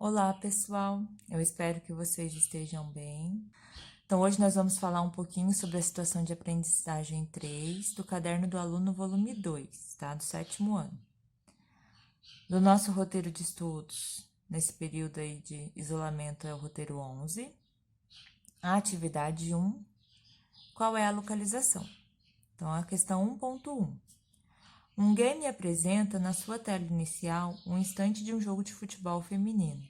Olá, pessoal! Eu espero que vocês estejam bem. Então, hoje nós vamos falar um pouquinho sobre a situação de aprendizagem 3 do Caderno do Aluno, volume 2, tá? Do 7º ano. Do nosso roteiro de estudos, nesse período aí de isolamento, é o roteiro 11. A atividade 1, qual é a localização? Então, a questão 1.1. Um game apresenta na sua tela inicial um instante de um jogo de futebol feminino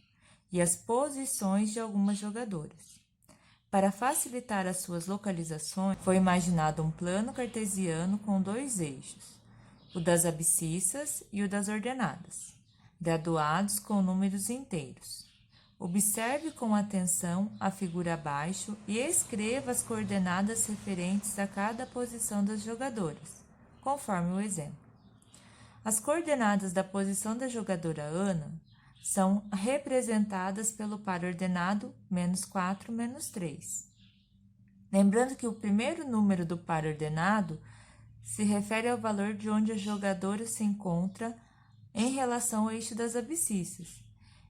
e as posições de algumas jogadoras. Para facilitar as suas localizações, foi imaginado um plano cartesiano com dois eixos, o das abscissas e o das ordenadas, graduados com números inteiros. Observe com atenção a figura abaixo e escreva as coordenadas referentes a cada posição das jogadoras, conforme o exemplo. As coordenadas da posição da jogadora Ana são representadas pelo par ordenado -4, -3. Lembrando que o primeiro número do par ordenado se refere ao valor de onde a jogadora se encontra em relação ao eixo das abscissas,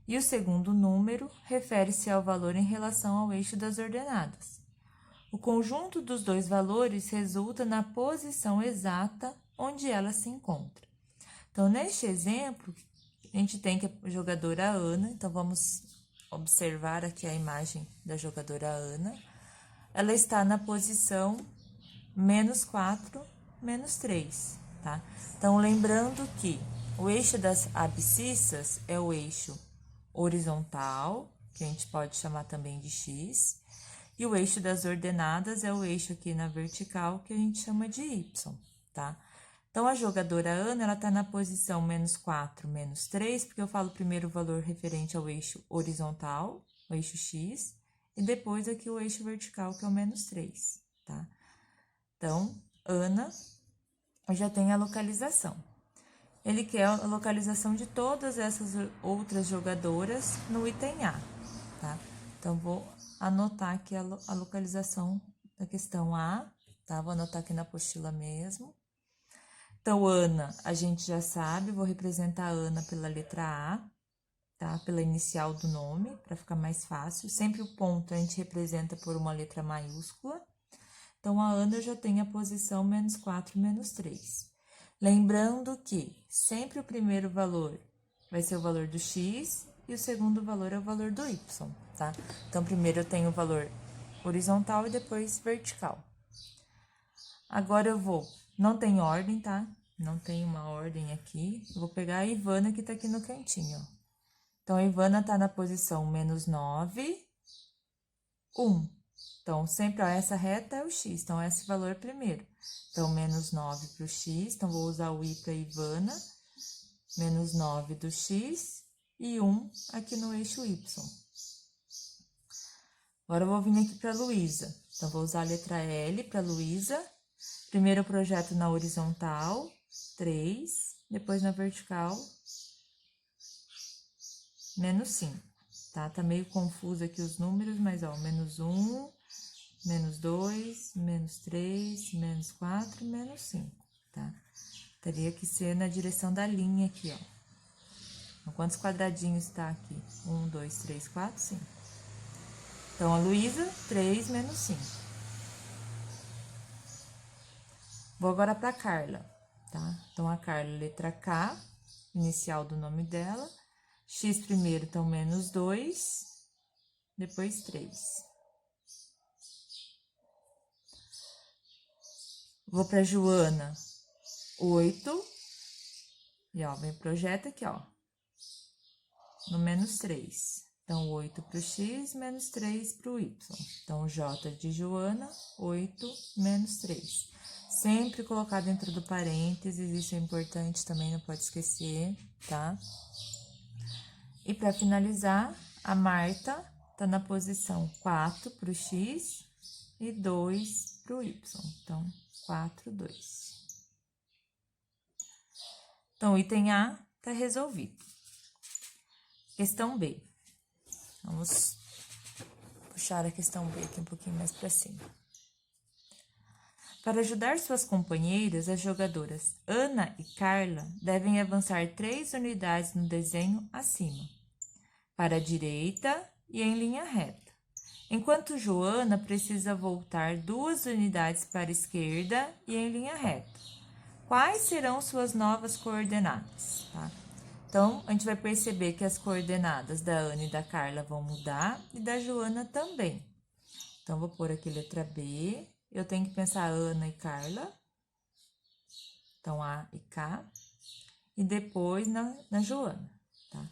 e o segundo número refere-se ao valor em relação ao eixo das ordenadas. O conjunto dos dois valores resulta na posição exata onde ela se encontra. Então, neste exemplo, a gente tem que a jogadora Ana, então vamos observar aqui a imagem da jogadora Ana. Ela está na posição -4, -3, tá? Então, lembrando que o eixo das abscissas é o eixo horizontal, que a gente pode chamar também de X, e o eixo das ordenadas é o eixo aqui na vertical, que a gente chama de Y, tá? Então, a jogadora Ana, ela está na posição -4, -3, porque eu falo primeiro o valor referente ao eixo horizontal, o eixo X, e depois aqui o eixo vertical, que é o -3, tá? Então, Ana já tem a localização. Ele quer a localização de todas essas outras jogadoras no item A, tá? Então, vou anotar aqui a localização da questão A, tá? Vou anotar aqui na apostila mesmo. Então, Ana, a gente já sabe, vou representar a Ana pela letra A, tá? Pela inicial do nome, para ficar mais fácil. Sempre o ponto a gente representa por uma letra maiúscula. Então, a Ana já tem a posição -4, -3. Lembrando que sempre o primeiro valor vai ser o valor do X e o segundo valor é o valor do Y, tá? Então, primeiro eu tenho o valor horizontal e depois vertical. Agora eu vou, não tem ordem, tá? Não tem uma ordem aqui. Eu vou pegar a Ivana que tá aqui no cantinho, ó. Então, a Ivana tá na posição -9, 1. Então, sempre, ó, essa reta é o X, então, esse valor é primeiro. Então, -9 para o X, então, vou usar o I para Ivana, -9 do X e 1 aqui no eixo Y. Agora, eu vou vir aqui para a Luísa. Então, vou usar a letra L para Luísa. Primeiro eu projeto na horizontal, 3, depois na vertical, -5, tá? Tá meio confuso aqui os números, mas, ó, -1, -2, -3, -4, -5, tá? Teria que ser na direção da linha aqui, ó. Então, quantos quadradinhos tá aqui? 1, 2, 3, 4, 5. Então, a Luísa, 3 menos 5. Vou agora para a Carla, tá? Então, a Carla, letra K, inicial do nome dela. X primeiro, então, -2, depois 3. Vou para Joana, 8. E, ó, vem projeto aqui, ó, no -3. Então, 8 para o X, -3 para o Y. Então, J de Joana, 8 menos 3. Sempre colocar dentro do parênteses, isso é importante também, não pode esquecer, tá? E para finalizar, a Marta tá na posição 4 para o X e 2 para o Y. Então, 4, 2. Então, o item A tá resolvido. Questão B. Vamos puxar a questão B aqui um pouquinho mais para cima. Para ajudar suas companheiras, as jogadoras Ana e Carla devem avançar 3 unidades no desenho acima. para a direita e em linha reta. Enquanto Joana precisa voltar 2 unidades para a esquerda e em linha reta. Quais serão suas novas coordenadas? Tá? Então, a gente vai perceber que as coordenadas da Ana e da Carla vão mudar e da Joana também. Então, vou pôr aqui letra B. Eu tenho que pensar Ana e Carla. Então, A e K. E depois na Joana, tá?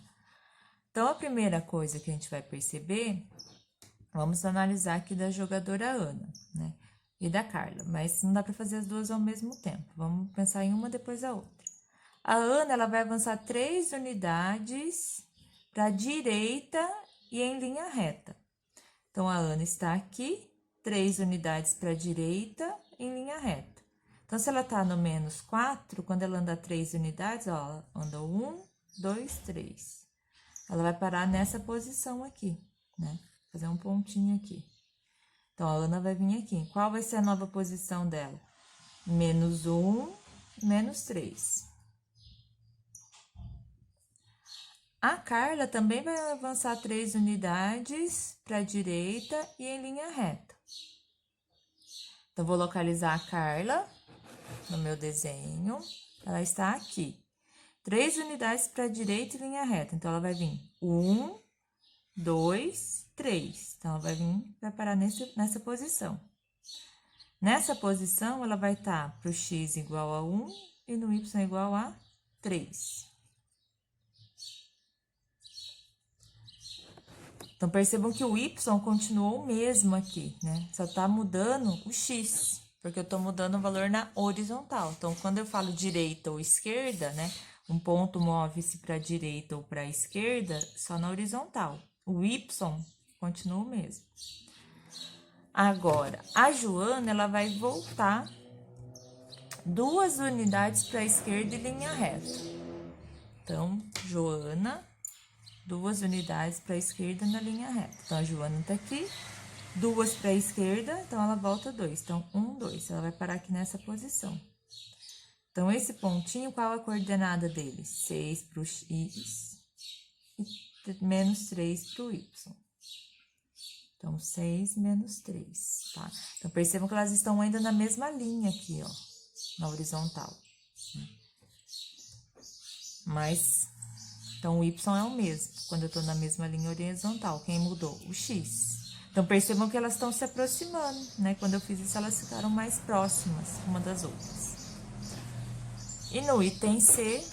Então, a primeira coisa que a gente vai perceber, vamos analisar aqui da jogadora Ana, né? E da Carla, mas não dá para fazer as duas ao mesmo tempo. Vamos pensar em uma depois da outra. A Ana, ela vai avançar 3 unidades para a direita e em linha reta. Então, a Ana está aqui, 3 unidades para a direita em linha reta. Então, se ela tá no menos 4, quando ela anda 3 unidades, ó, ela andou 1, 2, 3. Ela vai parar nessa posição aqui, né? Fazer um pontinho aqui. Então, a Ana vai vir aqui. Qual vai ser a nova posição dela? Menos 1, menos 3. A Carla também vai avançar 3 unidades para a direita e em linha reta. Então, vou localizar a Carla no meu desenho. Ela está aqui. 3 unidades para a direita e linha reta. Então, ela vai vir 1, 2, 3. Então, ela vai parar nessa posição. Nessa posição, ela vai estar para o x igual a 1 e no y igual a 3. Então, percebam que o y continuou o mesmo aqui, né? Só tá mudando o x, porque eu tô mudando o valor na horizontal. Então, quando eu falo direita ou esquerda, né? Um ponto move-se para a direita ou para a esquerda só na horizontal. O y continua o mesmo. Agora, a Joana, ela vai voltar 2 unidades para a esquerda e linha reta. Então, Joana, 2 unidades para a esquerda na linha reta. Então, a Joana tá aqui, 2 para a esquerda, então ela volta 2. Então, 1, 2. Ela vai parar aqui nessa posição. Então, esse pontinho, qual a coordenada dele? 6 para o x e menos 3 para o y. Então, 6 menos 3, tá? Então, percebam que elas estão ainda na mesma linha aqui, ó, na horizontal. Mas, então, o y é o mesmo, quando eu tô na mesma linha horizontal. Quem mudou? O x. Então, percebam que elas estão se aproximando, né? Quando eu fiz isso, elas ficaram mais próximas uma das outras. E no item C,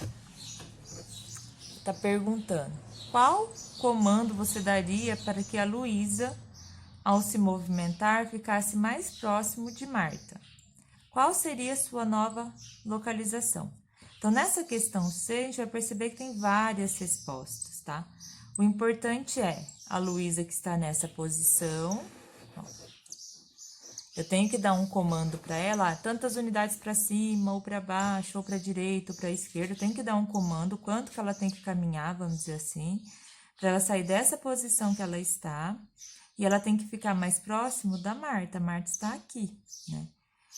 tá perguntando, qual comando você daria para que a Luísa, ao se movimentar, ficasse mais próximo de Marta? Qual seria a sua nova localização? Então, nessa questão C, a gente vai perceber que tem várias respostas, tá? O importante é a Luísa que está nessa posição. Ó, eu tenho que dar um comando para ela, tantas unidades para cima, ou para baixo, ou para direita, ou para esquerda. Eu tenho que dar um comando, quanto que ela tem que caminhar, vamos dizer assim, para ela sair dessa posição que ela está. E ela tem que ficar mais próximo da Marta. A Marta está aqui, né?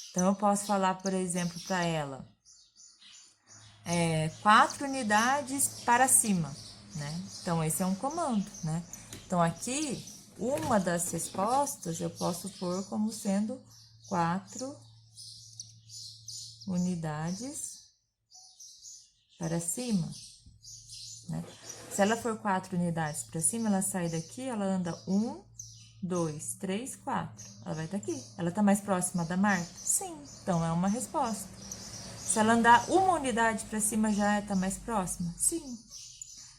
Então, eu posso falar, por exemplo, para ela, 4 unidades para cima, né? Então, esse é um comando, né? Então, aqui, uma das respostas eu posso pôr como sendo 4 unidades para cima, né? Se ela for 4 unidades para cima, ela sai daqui, ela anda 1, 2, 3, 4. Ela vai estar aqui. Ela está mais próxima da Marta? Sim. Então, é uma resposta. Se ela andar uma unidade para cima, já está mais próxima? Sim.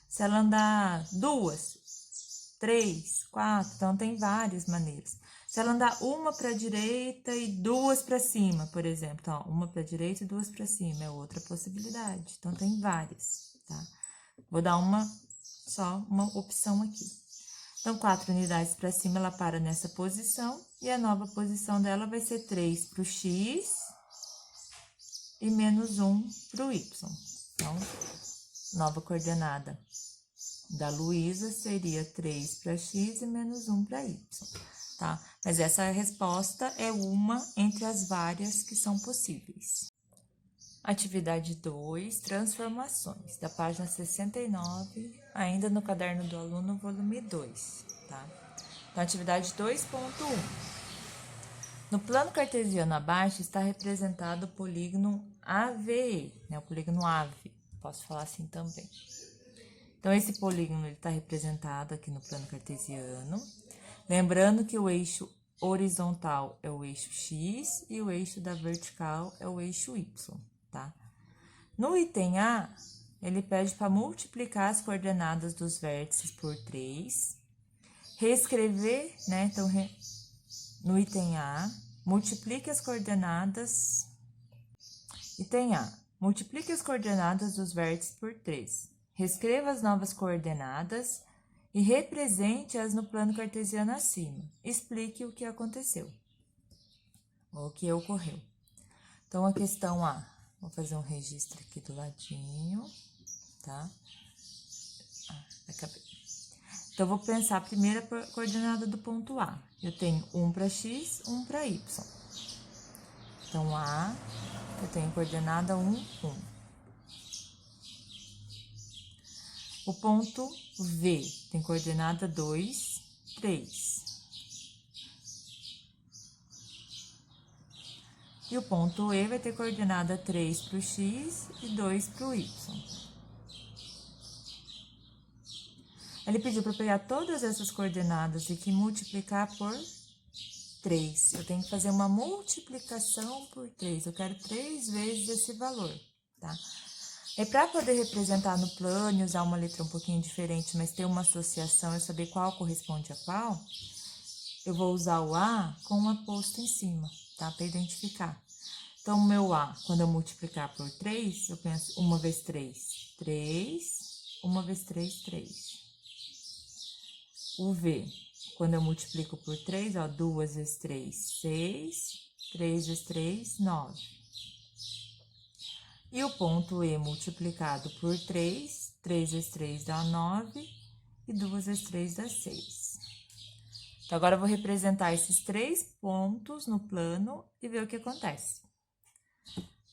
Se ela andar 2, 3, 4, então tem várias maneiras. Se ela andar uma para a direita e 2 para cima, por exemplo. Então, ó, uma para a direita e 2 para cima é outra possibilidade. Então, tem várias, tá? Vou dar só uma opção aqui. Então, 4 unidades para cima, ela para nessa posição. E a nova posição dela vai ser 3 para o x e menos 1 para o y. Então, nova coordenada da Luísa seria 3 para x e menos 1 para y, tá? Mas essa resposta é uma entre as várias que são possíveis. Atividade 2, transformações, da página 69, ainda no caderno do aluno, volume 2, tá? Então, atividade 2.1. No plano cartesiano abaixo está representado o polígono AVE, né? O polígono AVE, posso falar assim também. Então, esse polígono está representado aqui no plano cartesiano. Lembrando que o eixo horizontal é o eixo X e o eixo da vertical é o eixo Y, tá? No item A, ele pede para multiplicar as coordenadas dos vértices por 3, reescrever, né? Então, no item A, multiplique as coordenadas. Item A, multiplique as coordenadas dos vértices por 3. Reescreva as novas coordenadas e represente-as no plano cartesiano acima. Explique o que aconteceu, ou o que ocorreu. Então, a questão A, vou fazer um registro aqui do ladinho, tá? Acabei. Então, vou pensar a primeira coordenada do ponto A. Eu tenho 1 para X, 1 para Y. Então, A, eu tenho coordenada 1, 1. O ponto V tem coordenada 2, 3. E o ponto E vai ter coordenada 3 para o X e 2 para o Y. Ele pediu para pegar todas essas coordenadas e que multiplicar por 3. Eu tenho que fazer uma multiplicação por 3. Eu quero 3 vezes esse valor, tá? E para poder representar no plano e usar uma letra um pouquinho diferente, mas ter uma associação e saber qual corresponde a qual, eu vou usar o A com um aposto em cima, tá? Para identificar. Então, o meu A, quando eu multiplicar por 3, eu penso 1 vezes 3, 3, 1 vezes 3, 3. O V, quando eu multiplico por 3, ó, 2 vezes 3, 6, 3 vezes 3, 9. E o ponto E multiplicado por 3, 3 vezes 3 dá 9, e 2 vezes 3 dá 6. Então, agora eu vou representar esses 3 pontos no plano e ver o que acontece.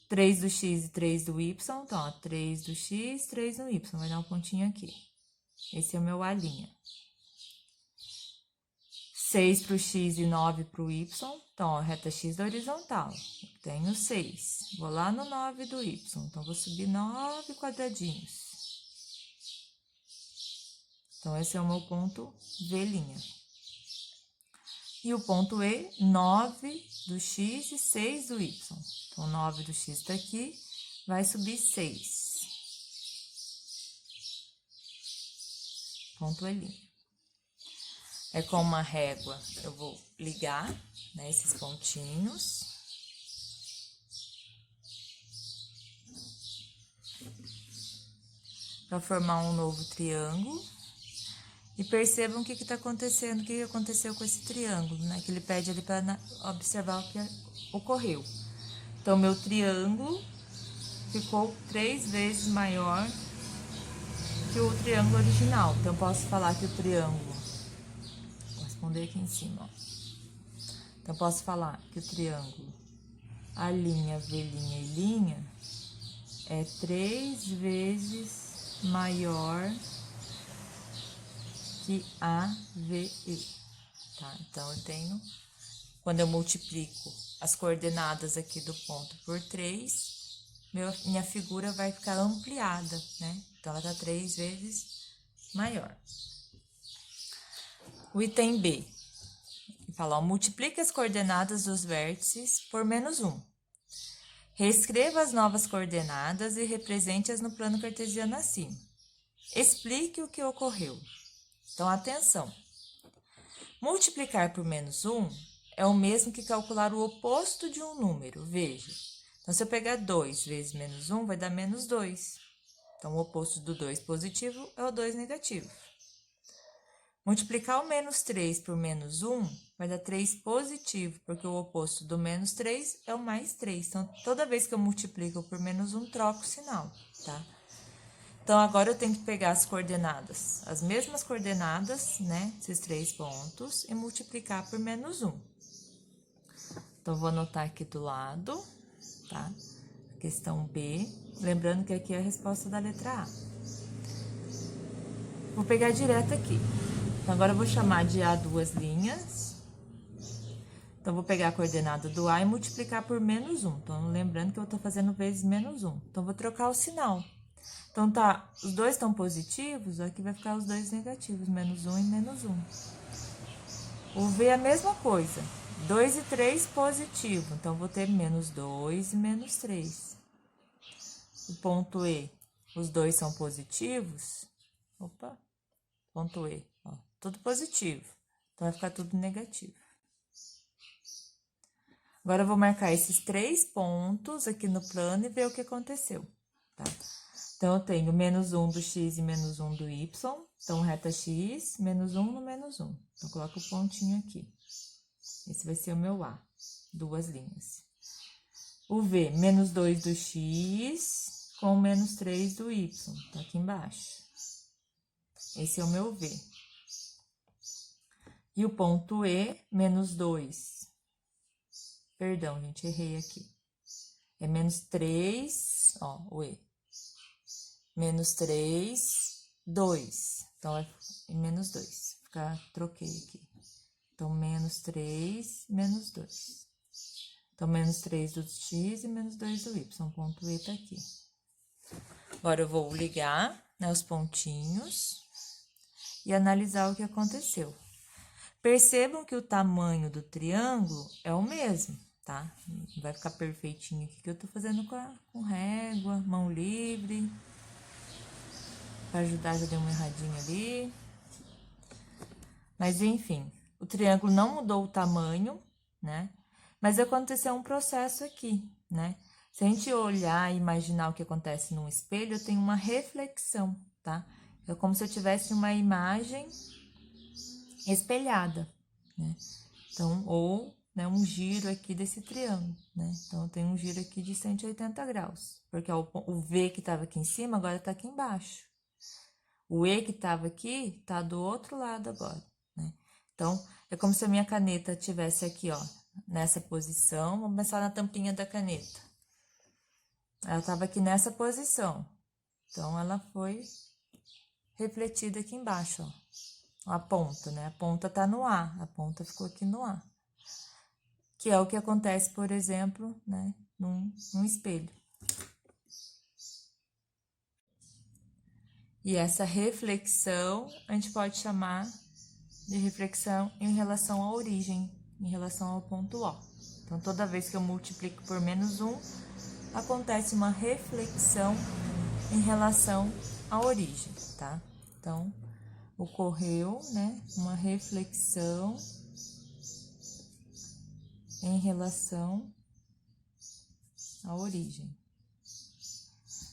3 do X e 3 do Y, então, ó, 3 do X, 3 do Y, vai dar um pontinho aqui. Esse é o meu A'. 6 para o X e 9 para o Y, então, ó, reta X da horizontal, eu tenho 6. Vou lá no 9 do Y, então, vou subir 9 quadradinhos. Então, esse é o meu ponto V'. E o ponto E, 9 do X e 6 do Y. Então, 9 do X tá aqui, vai subir 6. Ponto E'. É com uma régua, eu vou ligar, né, esses pontinhos. Para formar um novo triângulo. E percebam o que está acontecendo, o que aconteceu com esse triângulo, né? Que ele pede ali para observar o que ocorreu. Então, meu triângulo ficou 3 vezes maior que o triângulo original. Então, posso falar que o triângulo... Vou responder aqui em cima, ó. Então, posso falar que o triângulo A', V' e linha é 3 vezes maior que AVE, tá? Então, eu tenho, quando eu multiplico as coordenadas aqui do ponto por 3, minha figura vai ficar ampliada, né? Então, ela tá 3 vezes maior. O item B, fala, ó, multiplique as coordenadas dos vértices por -1. Reescreva as novas coordenadas e represente-as no plano cartesiano acima. Explique o que ocorreu. Então, atenção, multiplicar por -1 é o mesmo que calcular o oposto de um número, veja. Então, se eu pegar 2 vezes -1, vai dar -2. Então, o oposto do 2 positivo é o 2 negativo. Multiplicar o -3 por -1 vai dar 3 positivo, porque o oposto do -3 é o +3. Então, toda vez que eu multiplico por -1, troco o sinal, tá? Então, agora eu tenho que pegar as coordenadas, as mesmas coordenadas, né, esses 3 pontos, e multiplicar por -1. Então, vou anotar aqui do lado, tá? questão B. Lembrando que aqui é a resposta da letra A. Vou pegar direto aqui. Então, agora eu vou chamar de A duas linhas. Então, vou pegar a coordenada do A e multiplicar por menos 1. Então, lembrando que eu tô fazendo vezes menos 1. Então, vou trocar o sinal. Então, tá, os dois estão positivos, aqui vai ficar os dois negativos, menos 1 e menos 1. O V é a mesma coisa, 2 e 3 positivo, então, vou ter menos 2 e menos 3. O ponto E, os dois são positivos, opa, ponto E, ó, tudo positivo, então, vai ficar tudo negativo. Agora, eu vou marcar esses 3 pontos aqui no plano e ver o que aconteceu, tá? Então, eu tenho menos 1 do x e menos 1 do y. Então, reta x, menos 1 no menos 1. Então, eu coloco o pontinho aqui. Esse vai ser o meu A, duas linhas. O V, menos 2 do x com menos 3 do y. Tá aqui embaixo. Esse é o meu V. E o ponto E, menos 2. Perdão, gente, errei aqui. É menos 3, ó, o E. Menos 3, 2. Então, é menos 2. Troquei aqui. Então, menos 3, menos 2. Então, menos 3 do x e menos 2 do y. Ponto E tá aqui. Agora, eu vou ligar, né, os pontinhos e analisar o que aconteceu. Percebam que o tamanho do triângulo é o mesmo, tá? Vai ficar perfeitinho aqui que eu tô fazendo com régua, mão livre. Para ajudar, já deu uma erradinha ali. Mas, enfim, o triângulo não mudou o tamanho, né? Mas aconteceu um processo aqui, né? Se a gente olhar e imaginar o que acontece num espelho, eu tenho uma reflexão, tá? É como se eu tivesse uma imagem espelhada, né? Então, ou, né, um giro aqui desse triângulo, né? Então, eu tenho um giro aqui de 180 graus, porque o V que estava aqui em cima agora tá aqui embaixo. O E que estava aqui, tá do outro lado agora, né? Então, é como se a minha caneta tivesse aqui, ó, nessa posição. Vamos começar na tampinha da caneta. Ela estava aqui nessa posição. Então, ela foi refletida aqui embaixo, ó. A ponta, né? A ponta tá no A, a ponta ficou aqui no A. Que é o que acontece, por exemplo, né, num espelho. E essa reflexão a gente pode chamar de reflexão em relação à origem, em relação ao ponto O. Então, toda vez que eu multiplico por menos 1, acontece uma reflexão em relação à origem, tá? Então, ocorreu, né, uma reflexão em relação à origem.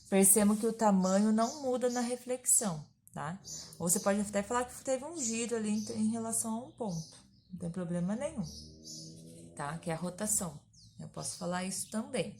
Percebam que o tamanho não muda na reflexão, tá? Ou você pode até falar que teve um giro ali em relação a um ponto. Não tem problema nenhum, tá? Que é a rotação. Eu posso falar isso também.